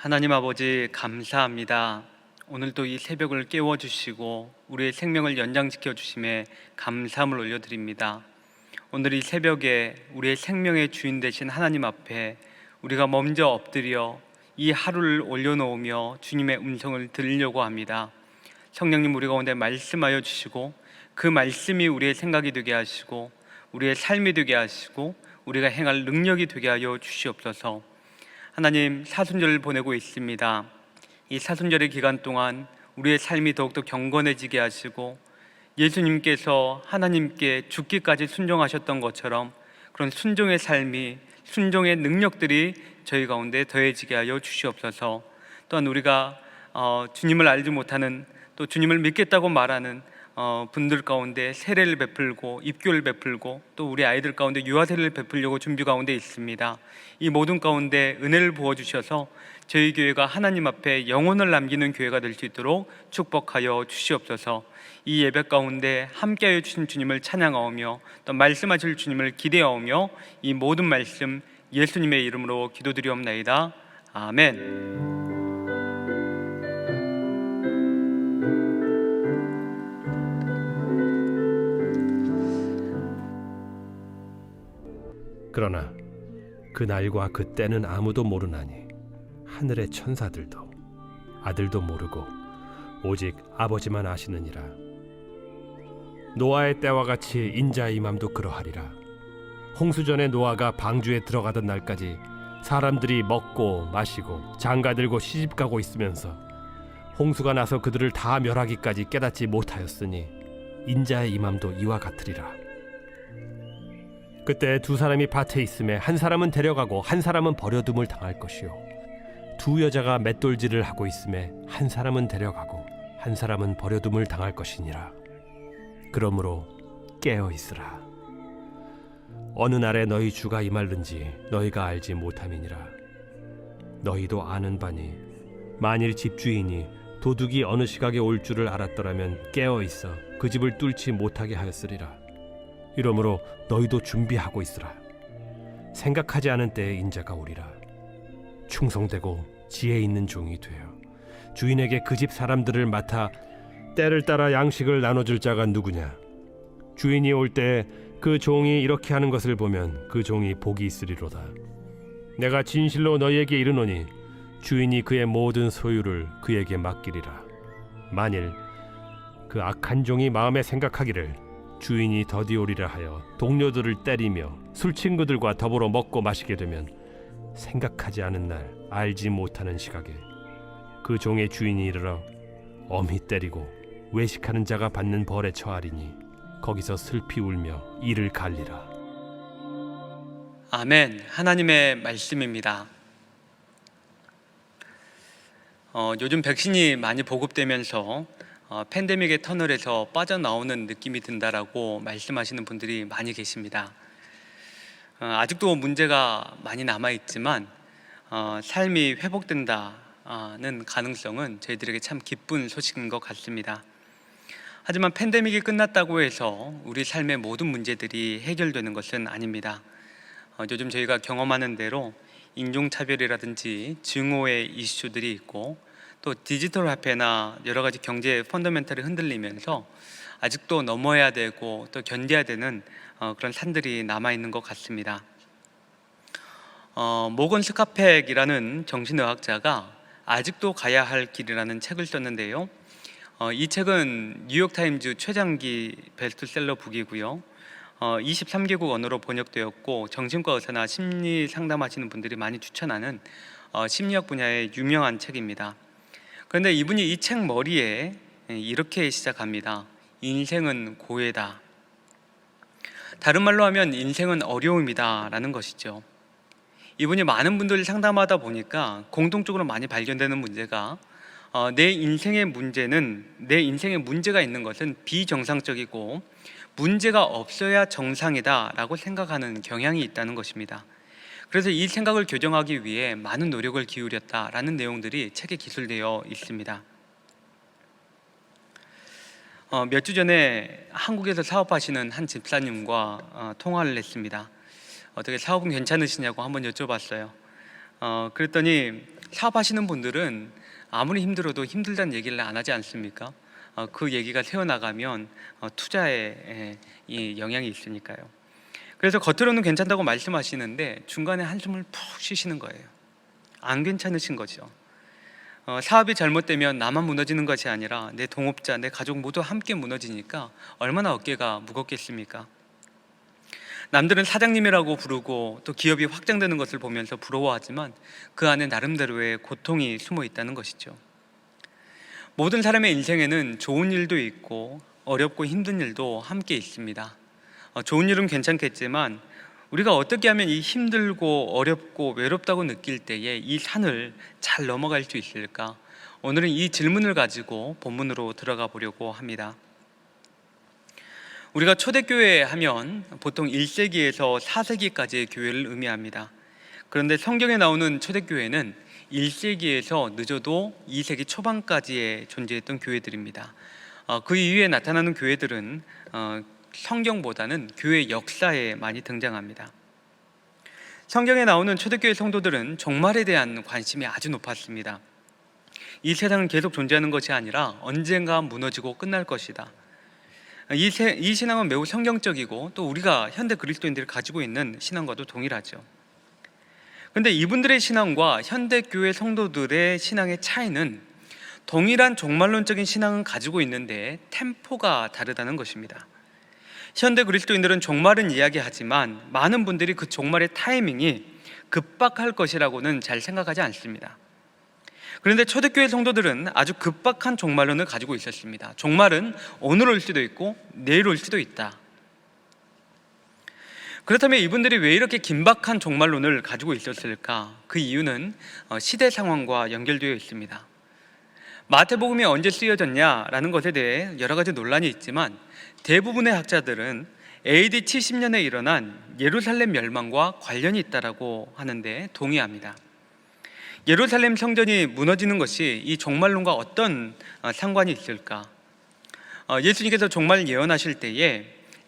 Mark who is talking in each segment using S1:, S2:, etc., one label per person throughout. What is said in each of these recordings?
S1: 하나님 아버지 감사합니다. 오늘도 이 새벽을 깨워주시고 우리의 생명을 연장시켜 주심에 감사함을 올려드립니다. 오늘 이 새벽에 우리의 생명의 주인 되신 하나님 앞에 우리가 먼저 엎드려 이 하루를 올려놓으며 주님의 음성을 들으려고 합니다. 성령님, 우리 가운데 말씀하여 주시고 그 말씀이 우리의 생각이 되게 하시고 우리의 삶이 되게 하시고 우리가 행할 능력이 되게 하여 주시옵소서. 하나님, 사순절을 보내고 있습니다. 이 사순절의 기간 동안 우리의 삶이 더욱더 경건해지게 하시고 예수님께서 하나님께 죽기까지 순종하셨던 것처럼 그런 순종의 삶이, 순종의 능력들이 저희 가운데 더해지게 하여 주시옵소서. 또한 우리가 주님을 알지 못하는, 또 주님을 믿겠다고 말하는 분들 가운데 세례를 베풀고 입교를 베풀고 또 우리 아이들 가운데 유아세례를 베풀려고 준비 가운데 있습니다. 이 모든 가운데 은혜를 부어주셔서 저희 교회가 하나님 앞에 영혼을 남기는 교회가 될 수 있도록 축복하여 주시옵소서. 이 예배 가운데 함께하여 주신 주님을 찬양하오며 또 말씀하실 주님을 기대하오며 이 모든 말씀 예수님의 이름으로 기도드리옵나이다. 아멘.
S2: 그러나 그 날과 그 때는 아무도 모르나니 하늘의 천사들도 아들도 모르고 오직 아버지만 아시느니라. 노아의 때와 같이 인자의 임함도 그러하리라. 홍수전에 노아가 방주에 들어가던 날까지 사람들이 먹고 마시고 장가들고 시집가고 있으면서 홍수가 나서 그들을 다 멸하기까지 깨닫지 못하였으니 인자의 임함도 이와 같으리라. 그때 두 사람이 밭에 있음에 한 사람은 데려가고 한 사람은 버려둠을 당할 것이요, 두 여자가 맷돌질을 하고 있음에 한 사람은 데려가고 한 사람은 버려둠을 당할 것이니라. 그러므로 깨어 있으라. 어느 날에 너희 주가 임할는지 너희가 알지 못함이니라. 너희도 아는 바니 만일 집주인이 도둑이 어느 시각에 올 줄을 알았더라면 깨어 있어 그 집을 뚫지 못하게 하였으리라. 이러므로 너희도 준비하고 있으라. 생각하지 않은 때에 인자가 오리라. 충성되고 지혜 있는 종이 되어 주인에게 그 집 사람들을 맡아 때를 따라 양식을 나눠줄 자가 누구냐? 주인이 올 때 그 종이 이렇게 하는 것을 보면 그 종이 복이 있으리로다. 내가 진실로 너희에게 이르노니 주인이 그의 모든 소유를 그에게 맡기리라. 만일 그 악한 종이 마음에 생각하기를 주인이 더디 오리라 하여 동료들을 때리며 술 친구들과 더불어 먹고 마시게 되면 생각하지 않은 날 알지 못하는 시각에 그 종의 주인이 이르러 엄히 때리고 외식하는 자가 받는 벌에 처하리니 거기서 슬피 울며 이를 갈리라.
S1: 아멘. 하나님의 말씀입니다. 요즘 백신이 많이 보급되면서 팬데믹의 터널에서 빠져나오는 느낌이 든다라고 말씀하시는 분들이 많이 계십니다. 아직도 문제가 많이 남아있지만 삶이 회복된다는 가능성은 저희들에게 참 기쁜 소식인 것 같습니다. 하지만 팬데믹이 끝났다고 해서 우리 삶의 모든 문제들이 해결되는 것은 아닙니다. 요즘 저희가 경험하는 대로 인종차별이라든지 증오의 이슈들이 있고 또 디지털 화폐나 여러 가지 경제 펀더멘털이 흔들리면서 아직도 넘어야 되고 또 견뎌야 되는 그런 산들이 남아있는 것 같습니다. 모건 스카펙이라는 정신의학자가 아직도 가야 할 길이라는 책을 썼는데요. 이 책은 뉴욕타임즈 최장기 베스트셀러 북이고요. 23개국 언어로 번역되었고 정신과 의사나 심리 상담하시는 분들이 많이 추천하는 심리학 분야의 유명한 책입니다. 그런데 이분이 이 책 머리에 이렇게 시작합니다. 인생은 고해다. 다른 말로 하면 인생은 어려움이다 라는 것이죠. 이분이 많은 분들을 상담하다 보니까 공통적으로 많이 발견되는 문제가 내 인생의 문제가 있는 것은 비정상적이고 문제가 없어야 정상이다 라고 생각하는 경향이 있다는 것입니다. 그래서 이 생각을 교정하기 위해 많은 노력을 기울였다라는 내용들이 책에 기술되어 있습니다. 몇 주 전에 한국에서 사업하시는 한 집사님과 통화를 했습니다. 어떻게 사업은 괜찮으시냐고 한번 여쭤봤어요. 그랬더니 사업하시는 분들은 아무리 힘들어도 힘들다는 얘기를 안 하지 않습니까? 그 얘기가 새어나가면 투자에 이 영향이 있으니까요. 그래서 겉으로는 괜찮다고 말씀하시는데 중간에 한숨을 푹 쉬시는 거예요. 안 괜찮으신 거죠. 사업이 잘못되면 나만 무너지는 것이 아니라 내 동업자, 내 가족 모두 함께 무너지니까 얼마나 어깨가 무겁겠습니까? 남들은 사장님이라고 부르고 또 기업이 확장되는 것을 보면서 부러워하지만 그 안에 나름대로의 고통이 숨어 있다는 것이죠. 모든 사람의 인생에는 좋은 일도 있고 어렵고 힘든 일도 함께 있습니다. 좋은 일은 괜찮겠지만 우리가 어떻게 하면 이 힘들고 어렵고 외롭다고 느낄 때에 이 산을 잘 넘어갈 수 있을까? 오늘은 이 질문을 가지고 본문으로 들어가 보려고 합니다. 우리가 초대교회 하면 보통 1세기에서 4세기까지의 교회를 의미합니다. 그런데 성경에 나오는 초대교회는 1세기에서 늦어도 2세기 초반까지에 존재했던 교회들입니다. 그 이후에 나타나는 교회들은 성경보다는 교회 역사에 많이 등장합니다. 성경에 나오는 초대교회 성도들은 종말에 대한 관심이 아주 높았습니다. 이 세상은 계속 존재하는 것이 아니라 언젠가 무너지고 끝날 것이다. 이 신앙은 매우 성경적이고 또 우리가 현대 그리스도인들이 가지고 있는 신앙과도 동일하죠. 그런데 이분들의 신앙과 현대 교회 성도들의 신앙의 차이는 동일한 종말론적인 신앙은 가지고 있는데 템포가 다르다는 것입니다. 현대 그리스도인들은 종말은 이야기하지만 많은 분들이 그 종말의 타이밍이 급박할 것이라고는 잘 생각하지 않습니다. 그런데 초대교회 성도들은 아주 급박한 종말론을 가지고 있었습니다. 종말은 오늘 올 수도 있고 내일 올 수도 있다. 그렇다면 이분들이 왜 이렇게 긴박한 종말론을 가지고 있었을까? 그 이유는 시대 상황과 연결되어 있습니다. 마태복음이 언제 쓰여졌냐라는 것에 대해 여러 가지 논란이 있지만 대부분의 학자들은 AD 70년에 일어난 예루살렘 멸망과 관련이 있다고 하는데 동의합니다. 예루살렘 성전이 무너지는 것이 이 종말론과 어떤 상관이 있을까? 예수님께서 종말 예언하실 때에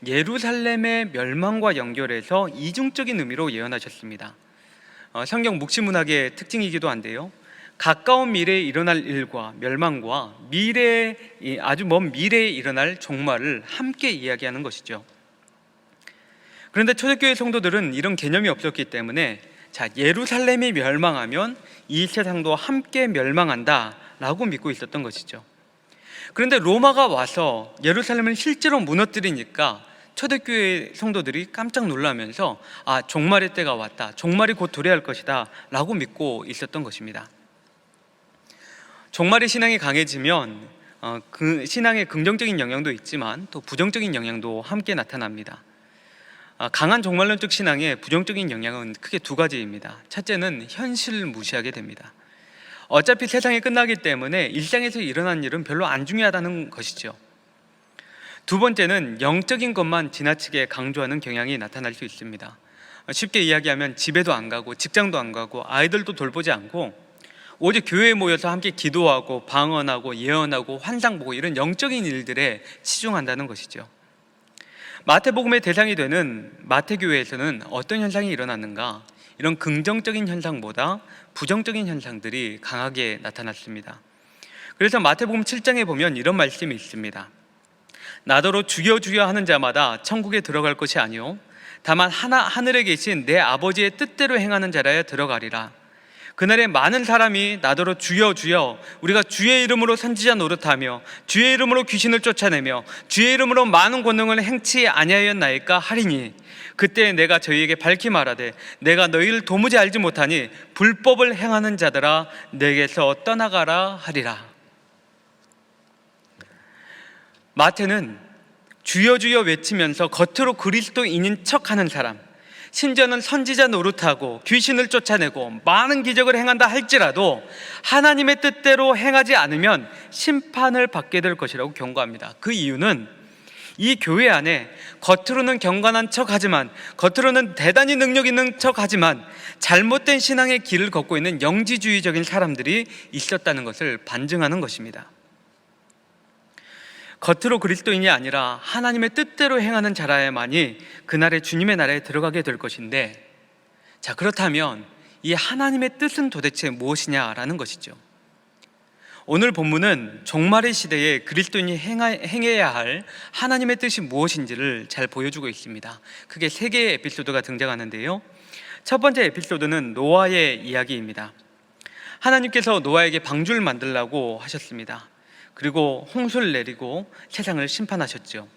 S1: 예루살렘의 멸망과 연결해서 이중적인 의미로 예언하셨습니다. 성경 묵시문학의 특징이기도 한데요, 가까운 미래에 일어날 일과 멸망과 아주 먼 미래에 일어날 종말을 함께 이야기하는 것이죠. 그런데 초대교회 성도들은 이런 개념이 없었기 때문에 예루살렘이 멸망하면 이 세상도 함께 멸망한다 라고 믿고 있었던 것이죠. 그런데 로마가 와서 예루살렘을 실제로 무너뜨리니까 초대교회 성도들이 깜짝 놀라면서 종말의 때가 왔다, 종말이 곧 도래할 것이다 라고 믿고 있었던 것입니다. 종말의 신앙이 강해지면 그 신앙에 긍정적인 영향도 있지만 또 부정적인 영향도 함께 나타납니다. 강한 종말론적 신앙의 부정적인 영향은 크게 두 가지입니다. 첫째는 현실을 무시하게 됩니다. 어차피 세상이 끝나기 때문에 일상에서 일어난 일은 별로 안 중요하다는 것이죠. 두 번째는 영적인 것만 지나치게 강조하는 경향이 나타날 수 있습니다. 쉽게 이야기하면 집에도 안 가고 직장도 안 가고 아이들도 돌보지 않고 오직 교회에 모여서 함께 기도하고 방언하고 예언하고 환상 보고 이런 영적인 일들에 치중한다는 것이죠. 마태복음의 대상이 되는 마태교회에서는 어떤 현상이 일어났는가? 이런 긍정적인 현상보다 부정적인 현상들이 강하게 나타났습니다. 그래서 마태복음 7장에 보면 이런 말씀이 있습니다. 나더러 주여 주여 하는 자마다 천국에 들어갈 것이 아니요 다만 하늘에 계신 내 아버지의 뜻대로 행하는 자라야 들어가리라. 그날에 많은 사람이 나더러 주여 주여 우리가 주의 이름으로 선지자 노릇하며 주의 이름으로 귀신을 쫓아내며 주의 이름으로 많은 권능을 행치 아니하였나이까 하리니 그때 내가 저희에게 밝히 말하되 내가 너희를 도무지 알지 못하니 불법을 행하는 자들아 내게서 떠나가라 하리라. 마태는 주여 주여 외치면서 겉으로 그리스도인인 척하는 사람, 심지어는 선지자 노릇하고 귀신을 쫓아내고 많은 기적을 행한다 할지라도 하나님의 뜻대로 행하지 않으면 심판을 받게 될 것이라고 경고합니다. 그 이유는 이 교회 안에 겉으로는 경건한 척하지만, 겉으로는 대단히 능력 있는 척하지만 잘못된 신앙의 길을 걷고 있는 영지주의적인 사람들이 있었다는 것을 반증하는 것입니다. 겉으로 그리스도인이 아니라 하나님의 뜻대로 행하는 자라야만이 그날의 주님의 나라에 들어가게 될 것인데, 그렇다면 이 하나님의 뜻은 도대체 무엇이냐라는 것이죠. 오늘 본문은 종말의 시대에 그리스도인이 행해야 할 하나님의 뜻이 무엇인지를 잘 보여주고 있습니다. 크게 세 개의 에피소드가 등장하는데요. 첫 번째 에피소드는 노아의 이야기입니다. 하나님께서 노아에게 방주를 만들라고 하셨습니다. 그리고 홍수를 내리고 세상을 심판하셨죠.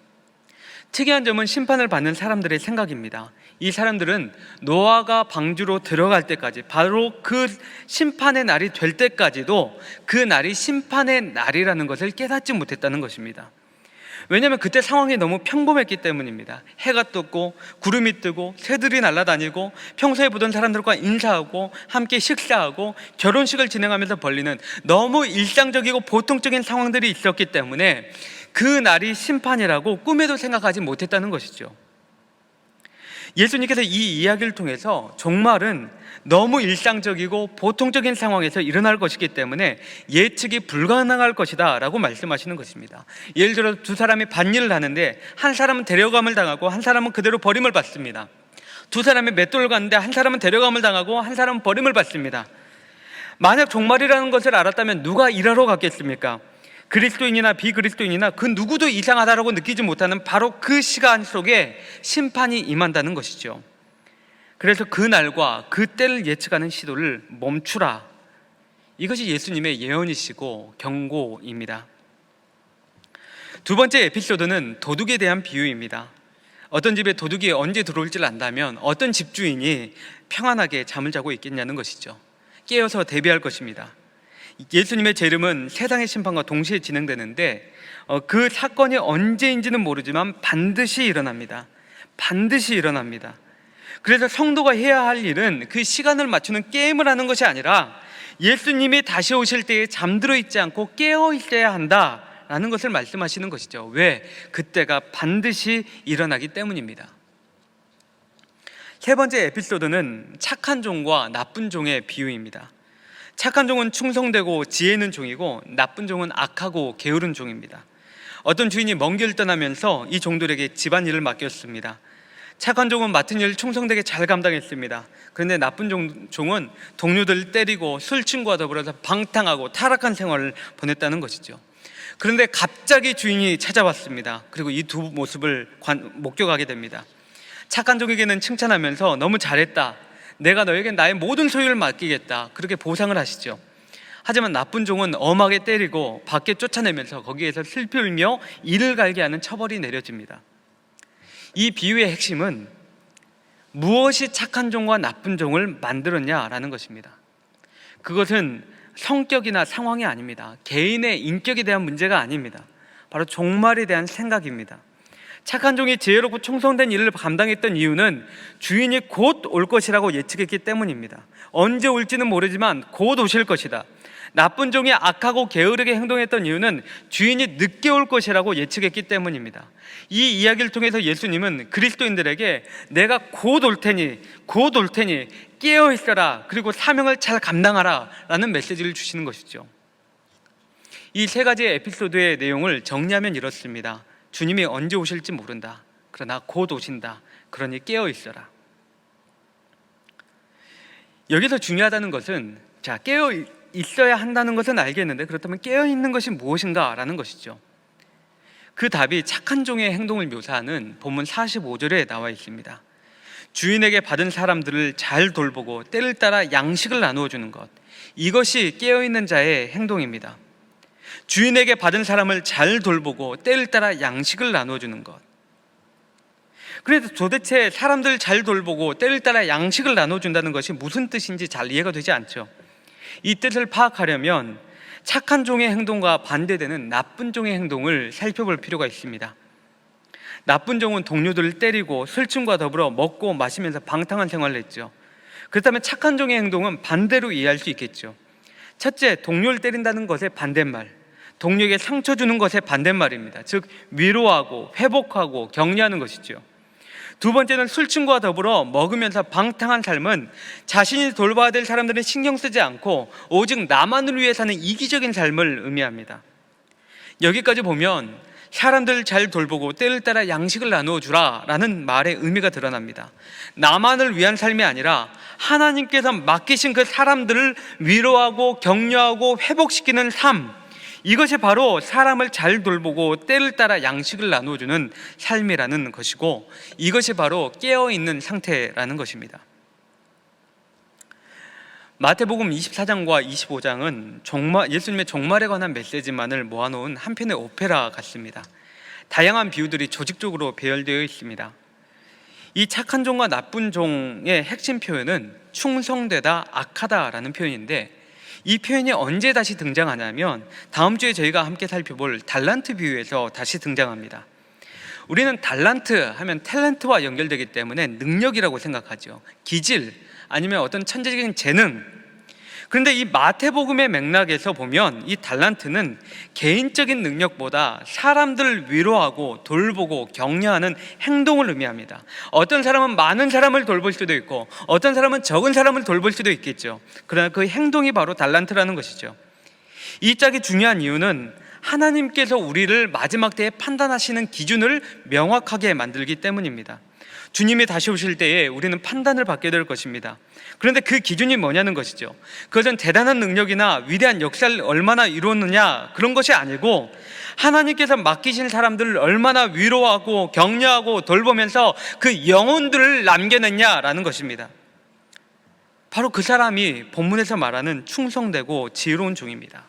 S1: 특이한 점은 심판을 받는 사람들의 생각입니다. 이 사람들은 노아가 방주로 들어갈 때까지, 바로 그 심판의 날이 될 때까지도 그 날이 심판의 날이라는 것을 깨닫지 못했다는 것입니다. 왜냐하면 그때 상황이 너무 평범했기 때문입니다. 해가 떴고 구름이 뜨고 새들이 날아다니고 평소에 보던 사람들과 인사하고 함께 식사하고 결혼식을 진행하면서 벌리는 너무 일상적이고 보통적인 상황들이 있었기 때문에 그 날이 심판이라고 꿈에도 생각하지 못했다는 것이죠. 예수님께서 이 이야기를 통해서 종말은 너무 일상적이고 보통적인 상황에서 일어날 것이기 때문에 예측이 불가능할 것이다 라고 말씀하시는 것입니다. 예를 들어 두 사람이 밭일을 하는데 한 사람은 데려감을 당하고 한 사람은 그대로 버림을 받습니다. 두 사람이 맷돌을 갔는데 한 사람은 데려감을 당하고 한 사람은 버림을 받습니다. 만약 종말이라는 것을 알았다면 누가 일하러 갔겠습니까? 그리스도인이나 비그리스도인이나 그 누구도 이상하다라고 느끼지 못하는 바로 그 시간 속에 심판이 임한다는 것이죠. 그래서 그 날과 그 때를 예측하는 시도를 멈추라. 이것이 예수님의 예언이시고 경고입니다. 두 번째 에피소드는 도둑에 대한 비유입니다. 어떤 집에 도둑이 언제 들어올지 안다면 어떤 집주인이 평안하게 잠을 자고 있겠냐는 것이죠. 깨어서 대비할 것입니다. 예수님의 재림은 세상의 심판과 동시에 진행되는데 그 사건이 언제인지는 모르지만 반드시 일어납니다. 반드시 일어납니다. 그래서 성도가 해야 할 일은 그 시간을 맞추는 게임을 하는 것이 아니라 예수님이 다시 오실 때에 잠들어 있지 않고 깨어 있어야 한다라는 것을 말씀하시는 것이죠. 왜? 그때가 반드시 일어나기 때문입니다. 세 번째 에피소드는 착한 종과 나쁜 종의 비유입니다. 착한 종은 충성되고 지혜 있는 종이고 나쁜 종은 악하고 게으른 종입니다. 어떤 주인이 먼 길 떠나면서 이 종들에게 집안일을 맡겼습니다. 착한 종은 맡은 일을 충성되게 잘 감당했습니다. 그런데 나쁜 종은 동료들을 때리고 술 친구와 더불어서 방탕하고 타락한 생활을 보냈다는 것이죠. 그런데 갑자기 주인이 찾아왔습니다. 그리고 이 두 모습을 목격하게 됩니다. 착한 종에게는 칭찬하면서 너무 잘했다, 내가 너에게 나의 모든 소유를 맡기겠다, 그렇게 보상을 하시죠. 하지만 나쁜 종은 엄하게 때리고 밖에 쫓아내면서 거기에서 슬피 울며 이를 갈게 하는 처벌이 내려집니다. 이 비유의 핵심은 무엇이 착한 종과 나쁜 종을 만들었냐라는 것입니다. 그것은 성격이나 상황이 아닙니다. 개인의 인격에 대한 문제가 아닙니다. 바로 종말에 대한 생각입니다. 착한 종이 지혜롭고 충성된 일을 감당했던 이유는 주인이 곧 올 것이라고 예측했기 때문입니다. 언제 올지는 모르지만 곧 오실 것이다. 나쁜 종이 악하고 게으르게 행동했던 이유는 주인이 늦게 올 것이라고 예측했기 때문입니다. 이 이야기를 통해서 예수님은 그리스도인들에게 내가 곧 올 테니 깨어 있어라, 그리고 사명을 잘 감당하라 라는 메시지를 주시는 것이죠. 이 세 가지의 에피소드의 내용을 정리하면 이렇습니다. 주님이 언제 오실지 모른다. 그러나 곧 오신다. 그러니 깨어 있어라. 여기서 중요하다는 것은, 자, 깨어 있어야 한다는 것은 알겠는데 그렇다면 깨어 있는 것이 무엇인가라는 것이죠. 그 답이 착한 종의 행동을 묘사하는 본문 45절에 나와 있습니다. 주인에게 받은 사람들을 잘 돌보고 때를 따라 양식을 나누어 주는 것, 이것이 깨어 있는 자의 행동입니다. 주인에게 받은 사람을 잘 돌보고 때를 따라 양식을 나누어 주는 것. 그래서 도대체 사람들을 잘 돌보고 때를 따라 양식을 나누어 준다는 것이 무슨 뜻인지 잘 이해가 되지 않죠. 이 뜻을 파악하려면 착한 종의 행동과 반대되는 나쁜 종의 행동을 살펴볼 필요가 있습니다. 나쁜 종은 동료들을 때리고 술친과 더불어 먹고 마시면서 방탕한 생활을 했죠. 그렇다면 착한 종의 행동은 반대로 이해할 수 있겠죠. 첫째, 동료를 때린다는 것의 반대말, 동료에게 상처 주는 것의 반대말입니다. 즉 위로하고 회복하고 격려하는 것이죠. 두 번째는 술친구와 더불어 먹으면서 방탕한 삶은 자신이 돌봐야 될 사람들은 신경 쓰지 않고 오직 나만을 위해 사는 이기적인 삶을 의미합니다. 여기까지 보면 사람들을 잘 돌보고 때를 따라 양식을 나누어 주라 라는 말의 의미가 드러납니다. 나만을 위한 삶이 아니라 하나님께서 맡기신 그 사람들을 위로하고 격려하고 회복시키는 삶, 이것이 바로 사람을 잘 돌보고 때를 따라 양식을 나누어주는 삶이라는 것이고, 이것이 바로 깨어있는 상태라는 것입니다. 마태복음 24장과 25장은 예수님의 종말에 관한 메시지만을 모아놓은 한 편의 오페라 같습니다. 다양한 비유들이 조직적으로 배열되어 있습니다. 이 착한 종과 나쁜 종의 핵심 표현은 충성되다, 악하다라는 표현인데, 이 표현이 언제 다시 등장하냐면 다음 주에 저희가 함께 살펴볼 달란트 비유에서 다시 등장합니다. 우리는 달란트 하면 탤런트와 연결되기 때문에 능력이라고 생각하죠. 기질, 아니면 어떤 천재적인 재능. 그런데 이 마태복음의 맥락에서 보면 이 달란트는 개인적인 능력보다 사람들을 위로하고 돌보고 격려하는 행동을 의미합니다. 어떤 사람은 많은 사람을 돌볼 수도 있고 어떤 사람은 적은 사람을 돌볼 수도 있겠죠. 그러나 그 행동이 바로 달란트라는 것이죠. 이 짝이 중요한 이유는 하나님께서 우리를 마지막 때에 판단하시는 기준을 명확하게 만들기 때문입니다. 주님이 다시 오실 때에 우리는 판단을 받게 될 것입니다. 그런데 그 기준이 뭐냐는 것이죠. 그것은 대단한 능력이나 위대한 역사를 얼마나 이루었느냐, 그런 것이 아니고 하나님께서 맡기신 사람들을 얼마나 위로하고 격려하고 돌보면서 그 영혼들을 남겨냈냐라는 것입니다. 바로 그 사람이 본문에서 말하는 충성되고 지혜로운 종입니다.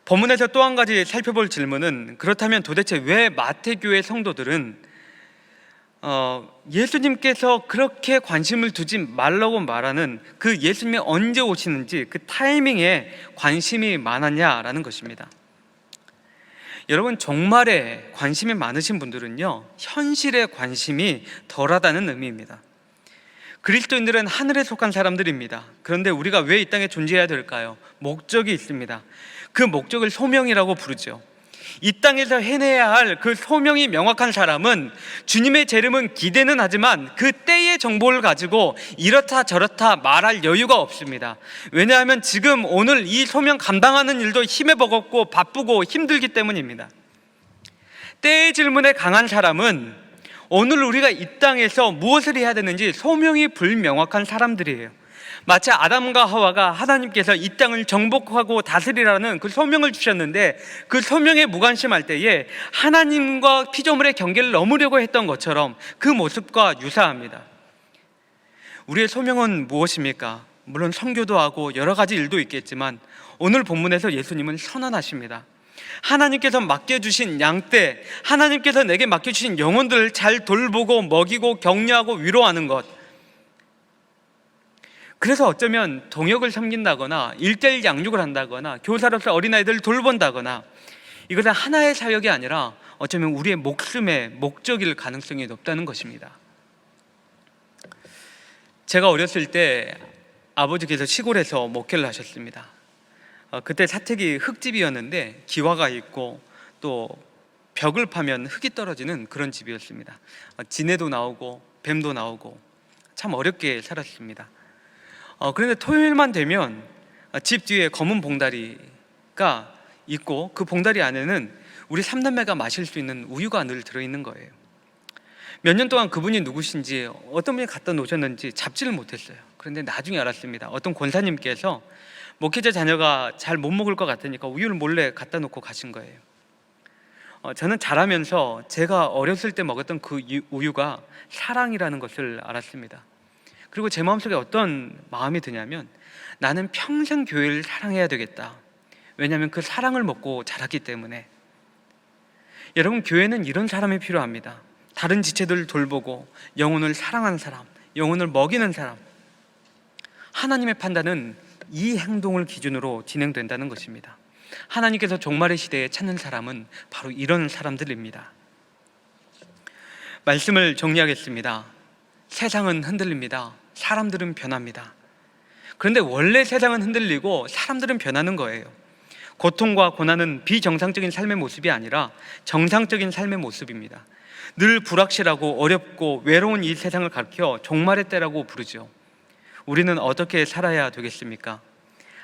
S1: 본문에서 또 한 가지 살펴볼 질문은, 그렇다면 도대체 왜 마태교회 성도들은 예수님께서 그렇게 관심을 두지 말라고 말하는 그 예수님이 언제 오시는지 그 타이밍에 관심이 많았냐라는 것입니다. 여러분, 종말에 관심이 많으신 분들은요, 현실에 관심이 덜하다는 의미입니다. 그리스도인들은 하늘에 속한 사람들입니다. 그런데 우리가 왜 이 땅에 존재해야 될까요? 목적이 있습니다. 그 목적을 소명이라고 부르죠. 이 땅에서 해내야 할 그 소명이 명확한 사람은 주님의 재림은 기대는 하지만 그 때의 정보를 가지고 이렇다 저렇다 말할 여유가 없습니다. 왜냐하면 지금 오늘 이 소명 감당하는 일도 힘에 버겁고 바쁘고 힘들기 때문입니다. 때의 질문에 강한 사람은 오늘 우리가 이 땅에서 무엇을 해야 되는지 소명이 불명확한 사람들이에요. 마치 아담과 하와가 하나님께서 이 땅을 정복하고 다스리라는 그 소명을 주셨는데 그 소명에 무관심할 때에 하나님과 피조물의 경계를 넘으려고 했던 것처럼 그 모습과 유사합니다. 우리의 소명은 무엇입니까? 물론 선교도 하고 여러 가지 일도 있겠지만 오늘 본문에서 예수님은 선언하십니다. 하나님께서 맡겨주신 양떼, 하나님께서 내게 맡겨주신 영혼들을 잘 돌보고 먹이고 격려하고 위로하는 것, 그래서 어쩌면 동역을 섬긴다거나 1:1 양육을 한다거나 교사로서 어린아이들을 돌본다거나 이것은 하나의 사역이 아니라 어쩌면 우리의 목숨의 목적일 가능성이 높다는 것입니다. 제가 어렸을 때 아버지께서 시골에서 목회를 하셨습니다. 그때 사택이 흙집이었는데 기와가 있고 또 벽을 파면 흙이 떨어지는 그런 집이었습니다. 지네도 나오고 뱀도 나오고 참 어렵게 살았습니다. 그런데 토요일만 되면 집 뒤에 검은 봉다리가 있고 그 봉다리 안에는 우리 3남매가 마실 수 있는 우유가 늘 들어있는 거예요. 몇 년 동안 그분이 누구신지 어떤 분이 갖다 놓으셨는지 잡지를 못했어요. 그런데 나중에 알았습니다. 어떤 권사님께서 목회자 자녀가 잘 못 먹을 것 같으니까 우유를 몰래 갖다 놓고 가신 거예요. 저는 자라면서 제가 어렸을 때 먹었던 그 우유가 사랑이라는 것을 알았습니다. 그리고 제 마음속에 어떤 마음이 드냐면 나는 평생 교회를 사랑해야 되겠다. 왜냐하면 그 사랑을 먹고 자랐기 때문에. 여러분, 교회는 이런 사람이 필요합니다. 다른 지체들을 돌보고 영혼을 사랑하는 사람, 영혼을 먹이는 사람. 하나님의 판단은 이 행동을 기준으로 진행된다는 것입니다. 하나님께서 종말의 시대에 찾는 사람은 바로 이런 사람들입니다. 말씀을 정리하겠습니다. 세상은 흔들립니다. 사람들은 변합니다. 그런데 원래 세상은 흔들리고 사람들은 변하는 거예요. 고통과 고난은 비정상적인 삶의 모습이 아니라 정상적인 삶의 모습입니다. 늘 불확실하고 어렵고 외로운 이 세상을 가리켜 종말의 때라고 부르죠. 우리는 어떻게 살아야 되겠습니까?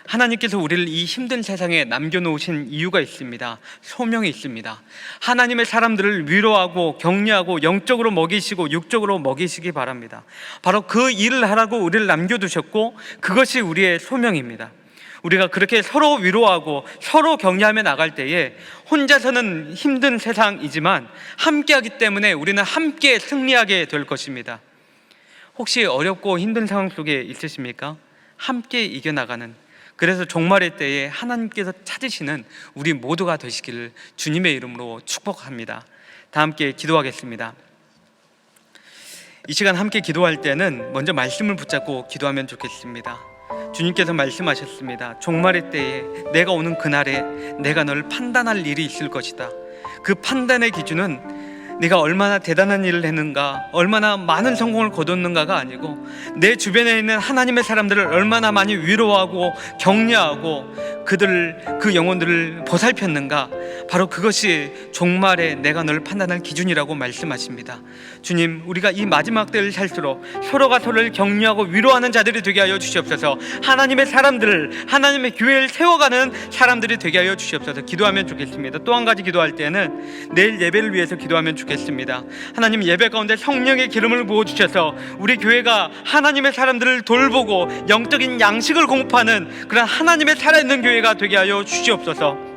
S1: 하나님께서 우리를 이 힘든 세상에 남겨놓으신 이유가 있습니다. 소명이 있습니다. 하나님의 사람들을 위로하고 격려하고 영적으로 먹이시고 육적으로 먹이시기 바랍니다. 바로 그 일을 하라고 우리를 남겨두셨고 그것이 우리의 소명입니다. 우리가 그렇게 서로 위로하고 서로 격려하며 나갈 때에 혼자서는 힘든 세상이지만 함께하기 때문에 우리는 함께 승리하게 될 것입니다. 혹시 어렵고 힘든 상황 속에 있으십니까? 함께 이겨나가는, 그래서 종말의 때에 하나님께서 찾으시는 우리 모두가 되시기를 주님의 이름으로 축복합니다. 다 함께 기도하겠습니다. 이 시간 함께 기도할 때는 먼저 말씀을 붙잡고 기도하면 좋겠습니다. 주님께서 말씀하셨습니다. 종말의 때에 내가 오는 그날에 내가 너를 판단할 일이 있을 것이다. 그 판단의 기준은 네가 얼마나 대단한 일을 했는가, 얼마나 많은 성공을 거뒀는가가 아니고 내 주변에 있는 하나님의 사람들을 얼마나 많이 위로하고 격려하고 그 영혼들을 보살폈는가, 바로 그것이 종말에 내가 너를 판단할 기준이라고 말씀하십니다. 주님, 우리가 이 마지막 때를 살수록 서로가 서로를 격려하고 위로하는 자들이 되게 하여 주시옵소서. 하나님의 사람들을, 하나님의 교회를 세워가는 사람들이 되게 하여 주시옵소서. 기도하면 좋겠습니다. 또 한 가지 기도할 때는 내일 예배를 위해서 기도하면 좋겠습니다. 하나님, 예배 가운데 성령의 기름을 부어주셔서 우리 교회가 하나님의 사람들을 돌보고 영적인 양식을 공급하는 그런 하나님의 살아있는 교회가 되게 하여 주시옵소서.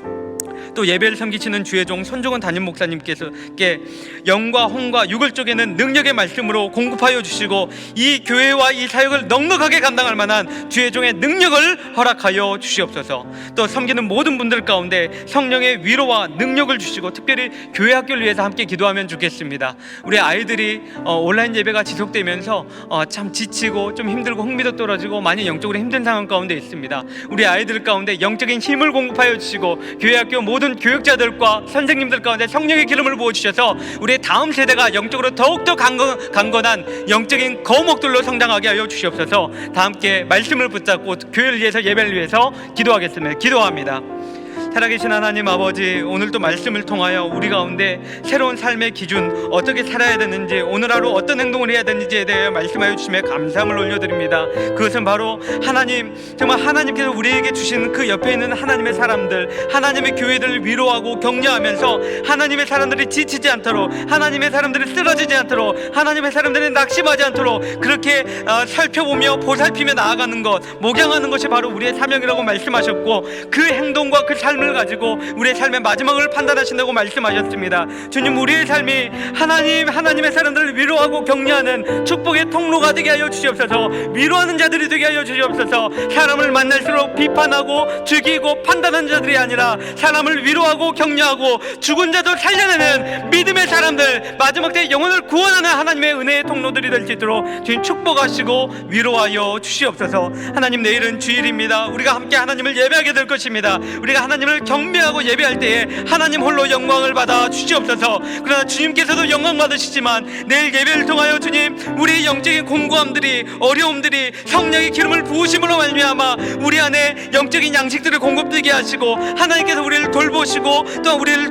S1: 또 예배를 섬기시는 주의 종 손종은 담임 목사님께서께 영과 혼과 육을 쪼개는 능력의 말씀으로 공급하여 주시고 이 교회와 이 사역을 넉넉하게 감당할 만한 주의 종의 능력을 허락하여 주시옵소서. 또 섬기는 모든 분들 가운데 성령의 위로와 능력을 주시고 특별히 교회 학교를 위해서 함께 기도하면 좋겠습니다. 우리 아이들이 온라인 예배가 지속되면서 참 지치고 좀 힘들고 흥미도 떨어지고 많이 영적으로 힘든 상황 가운데 있습니다. 우리 아이들 가운데 영적인 힘을 공급하여 주시고 교회 학교 모든 교육자들과 선생님들 가운데 성령의 기름을 부어주셔서 우리의 다음 세대가 영적으로 더욱더 강건한 영적인 거목들로 성장하게 하여 주시옵소서. 다 함께 말씀을 붙잡고 교회를 위해서 예배를 위해서 기도하겠습니다. 기도합니다. 살아계신 하나님 아버지, 오늘도 말씀을 통하여 우리 가운데 새로운 삶의 기준, 어떻게 살아야 되는지, 오늘 하루 어떤 행동을 해야 되는지에 대해 말씀하여 주심에 감사함을 올려드립니다. 그것은 바로 하나님, 정말 하나님께서 우리에게 주신 그 옆에 있는 하나님의 사람들, 하나님의 교회들을 위로하고 격려하면서 하나님의 사람들이 지치지 않도록, 하나님의 사람들이 쓰러지지 않도록, 하나님의 사람들이 낙심하지 않도록 그렇게 살펴보며 보살피며 나아가는 것, 목양하는 것이 바로 우리의 사명이라고 말씀하셨고, 그 행동과 그 삶을 가지고 우리의 삶의 마지막을 판단하신다고 말씀하셨습니다. 주님, 우리의 삶이 하나님의 사람들을 위로하고 격려하는 축복의 통로가 되게 하여 주시옵소서. 위로하는 자들이 되게 하여 주시옵소서. 사람을 만날수록 비판하고 죽이고 판단하는 자들이 아니라 사람을 위로하고 격려하고 죽은 자도 살려내는 믿음의 사람들, 마지막 때 영혼을 구원하는 하나님의 은혜의 통로들이 될 수 있도록 주님 축복하시고 위로하여 주시옵소서. 하나님, 내일은 주일입니다. 우리가 함께 하나님을 예배하게 될 것입니다. 우리가 하나님을 경배하고 예배할 때에 하나님 홀로 영광을 받아 주시옵소서. 그러나 주님께서도 영광 받으시지만 내일 예배를 통하여 주님, 우리의 영적인 공고함들이, 어려움들이 성령의 기름을 부으심으로 말미암아 우리 안에 영적인 양식들을 공급되게 하시고 하나님께서 우리를 돌보시고 또 우리를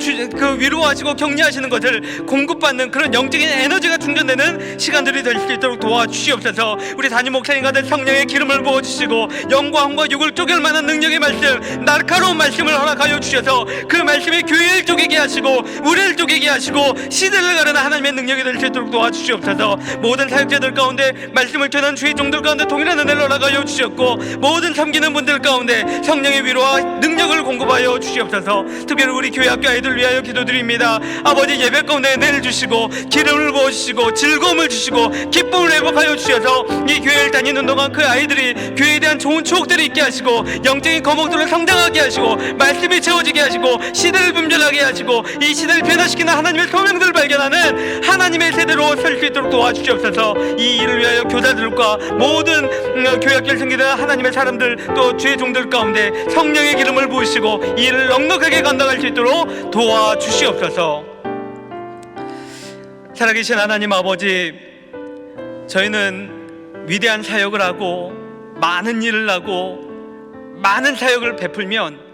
S1: 위로하시고 격려하시는 것을 공급받는 그런 영적인 에너지가 충전되는 시간들이 될 수 있도록 도와주시옵소서. 우리 담임 목사님과 성령의 기름을 부어주시고 영과 혼과 육을 쪼갤 만한 능력의 말씀, 날카로운 말씀을 허락하여 주셔서 그 말씀이 교회를 쪼개게 하시고 우리를 쪼개게 하시고 시대를 가르는 하나님의 능력이 될 수 있도록 도와주시옵소서. 모든 사역자들 가운데 말씀을 전하는 주의 종들 가운데 동일한 은혜를 허락하여 주셨고 모든 섬기는 분들 가운데 성령의 위로와 능력을 공급하여 주시옵소서. 특별히 우리 교회 학교 아이들 위하여 기도드립니다. 아버지, 예배 가운데 은혜를 주시고 기름을 부어주시고 즐거움을 주시고 기쁨을 회복하여 주셔서 이 교회를 다니는 동안 그 아이들이 교회에 대한 좋은 추억들이 있게 하시고 영적인 거목들을 성장하게 하시고 말씀이 채워지게 하시고 시대를 분별하게 하시고 이 시대를 변화시키는 하나님의 소명들을 발견하는 하나님의 세대로 설 수 있도록 도와주시옵소서. 이 일을 위하여 교사들과 모든 교회학교를 섬기는 하나님의 사람들 또 주의 종들 가운데 성령의 기름을 부으시고 이 일을 넉넉하게 감당할 수 있도록 도와주시옵소서. 살아계신 하나님 아버지, 저희는 위대한 사역을 하고 많은 일을 하고 많은 사역을 베풀면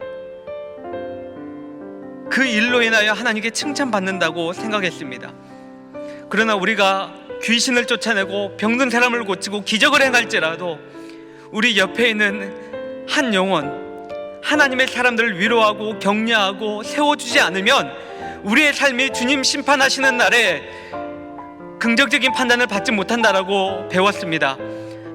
S1: 그 일로 인하여 하나님께 칭찬받는다고 생각했습니다. 그러나 우리가 귀신을 쫓아내고 병든 사람을 고치고 기적을 행할지라도 우리 옆에 있는 한 영혼, 하나님의 사람들을 위로하고 격려하고 세워주지 않으면 우리의 삶이 주님 심판하시는 날에 긍정적인 판단을 받지 못한다라고 배웠습니다.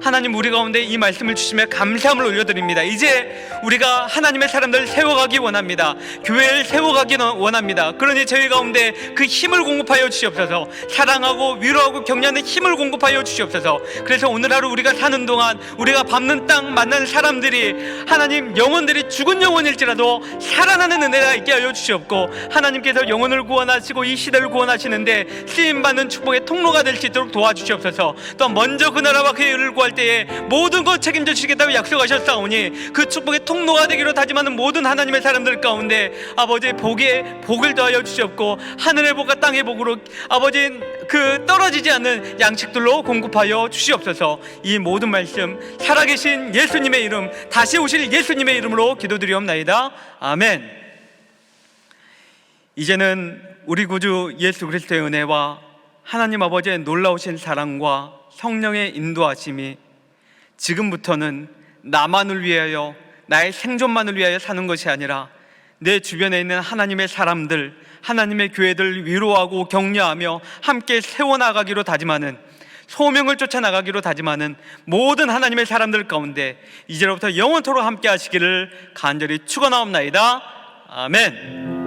S1: 하나님, 우리 가운데 이 말씀을 주시며 감사함을 올려드립니다. 이제 우리가 하나님의 사람들을 세워가기 원합니다. 교회를 세워가기 원합니다. 그러니 저희 가운데 그 힘을 공급하여 주시옵소서. 사랑하고 위로하고 격려하는 힘을 공급하여 주시옵소서. 그래서 오늘 하루 우리가 사는 동안 우리가 밟는 땅 만난 사람들이, 하나님, 영혼들이 죽은 영혼일지라도 살아나는 은혜가 있게 하여 주시옵고, 하나님께서 영혼을 구원하시고 이 시대를 구원하시는데 쓰임받는 축복의 통로가 될 수 있도록 도와주시옵소서. 또 먼저 그 나라와 그의 의를 구할 때에 모든 것 책임져 주시겠다고 약속하셨사오니 그 축복의 통로가 되기로 다짐하는 모든 하나님의 사람들 가운데 아버지 복을 더하여 주시옵고, 하늘의 복과 땅의 복으로 아버지 그 떨어지지 않는 양식들로 공급하여 주시옵소서. 이 모든 말씀 살아계신 예수님의 이름, 다시 오실 예수님의 이름으로 기도드리옵나이다. 아멘. 이제는 우리 구주 예수 그리스도의 은혜와 하나님 아버지의 놀라우신 사랑과 성령의 인도하심이 지금부터는 나만을 위하여, 나의 생존만을 위하여 사는 것이 아니라 내 주변에 있는 하나님의 사람들, 하나님의 교회들 위로하고 격려하며 함께 세워나가기로 다짐하는, 소명을 쫓아나가기로 다짐하는 모든 하나님의 사람들 가운데 이제로부터 영원토록 함께 하시기를 간절히 축원하옵나이다. 아멘.